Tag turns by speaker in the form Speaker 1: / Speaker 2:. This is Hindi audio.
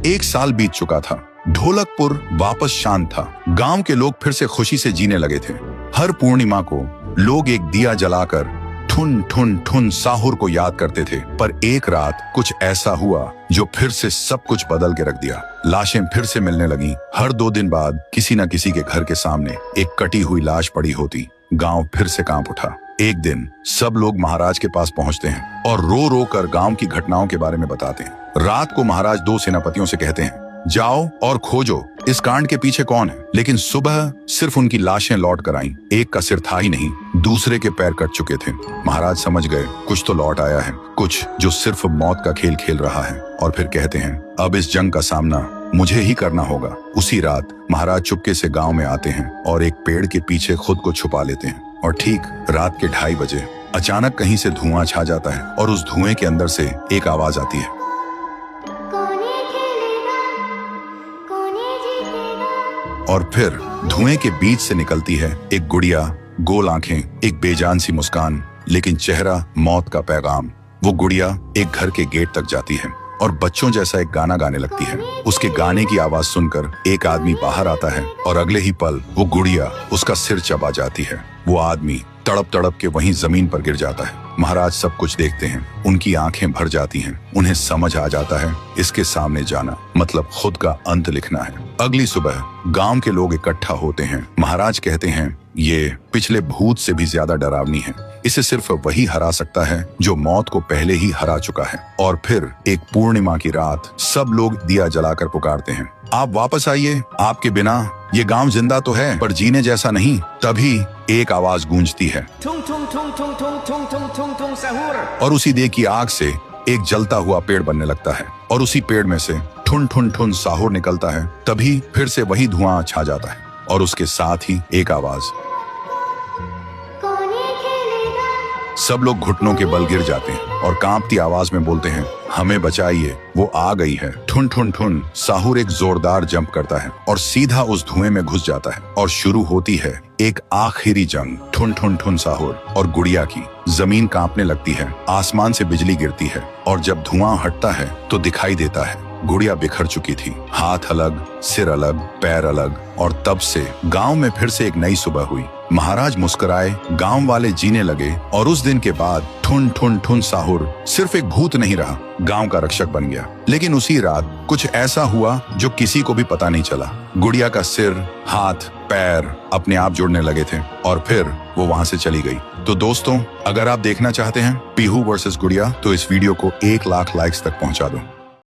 Speaker 1: 1 साल बीत चुका था। ढोलकपुर वापस शांत था। गांव के लोग फिर से खुशी से जीने लगे थे। हर पूर्णिमा को लोग एक दिया जलाकर ठुन ठुन ठुन साहुर को याद करते थे। पर एक रात कुछ ऐसा हुआ जो फिर से सब कुछ बदल के रख दिया। लाशें फिर से मिलने लगी। हर 2 दिन बाद किसी न किसी के घर के सामने एक कटी हुई लाश पड़ी होती। गांव फिर से कांप उठा। एक दिन सब लोग महाराज के पास पहुंचते हैं और रो रो कर गांव की घटनाओं के बारे में बताते हैं। रात को महाराज 2 सेनापतियों से कहते हैं, जाओ और खोजो इस कांड के पीछे कौन है। लेकिन सुबह सिर्फ उनकी लाशें लौट कर आईं। एक का सिर था ही नहीं, दूसरे के पैर कट चुके थे। महाराज समझ गए कुछ तो लौट आया है, कुछ जो सिर्फ मौत का खेल खेल रहा है। और फिर कहते हैं, अब इस जंग का सामना मुझे ही करना होगा। उसी रात महाराज चुपके से गांव में आते हैं और एक पेड़ के पीछे खुद को छुपा लेते हैं। और ठीक रात के 2:30 बजे अचानक कहीं से धुआं छा जाता है और उस धुएं के अंदर से एक आवाज आती है, और फिर धुएं के बीच से निकलती है एक गुड़िया, गोल आंखें, एक बेजान सी मुस्कान, लेकिन चेहरा मौत का पैगाम। वो गुड़िया एक घर के गेट तक जाती है और बच्चों जैसा एक गाना गाने लगती है। उसके गाने की आवाज सुनकर एक आदमी बाहर आता है और अगले ही पल वो गुड़िया उसका सिर चबा जाती है। वो आदमी तड़प तड़प के वहीं जमीन पर गिर जाता है। महाराज सब कुछ देखते हैं। उनकी आंखें भर जाती हैं। उन्हें समझ आ जाता है इसके सामने जाना मतलब खुद का अंत लिखना है। अगली सुबह गांव के लोग इकट्ठा होते हैं। महाराज कहते हैं, ये पिछले भूत से भी ज्यादा डरावनी है। इसे सिर्फ वही हरा सकता है जो मौत को पहले ही हरा चुका है। और फिर एक पूर्णिमा की रात सब लोग दिया जलाकर पुकारते हैं, आप वापस आइए, आपके बिना ये गांव जिंदा तो है पर जीने जैसा नहीं। तभी एक आवाज गूंजती है और उसी देह की आग से एक जलता हुआ पेड़ बनने लगता है और उसी पेड़ में से ठुन ठुन ठुन साहुर निकलता है। तभी फिर से वही धुआं छा जाता है और उसके साथ ही एक आवाज। सब लोग घुटनों के बल गिर जाते हैं और कांपती आवाज में बोलते हैं, हमें बचाइए, वो आ गई है। ठुन ठुन ठुन साहुर एक जोरदार जंप करता है और सीधा उस धुएं में घुस जाता है और शुरू होती है एक आखिरी जंग। ठुन ठुन ठुन साहुर और गुड़िया की। जमीन कांपने लगती है, आसमान से बिजली गिरती है और जब धुआं हटता है तो दिखाई देता है गुड़िया बिखर चुकी थी। हाथ अलग, सिर अलग, पैर अलग। और तब से गांव में फिर से एक नई सुबह हुई। महाराज मुस्कुराए, गांव वाले जीने लगे और उस दिन के बाद ठुन ठुन ठुन साहुर सिर्फ एक भूत नहीं रहा, गांव का रक्षक बन गया। लेकिन उसी रात कुछ ऐसा हुआ जो किसी को भी पता नहीं चला। गुड़िया का सिर, हाथ, पैर अपने आप जुड़ने लगे थे और फिर वो वहां से चली गई। तो दोस्तों, अगर आप देखना चाहते हैं पीहू वर्सेस गुड़िया तो इस वीडियो को 1 लाख लाइक्स तक पहुंचा दो।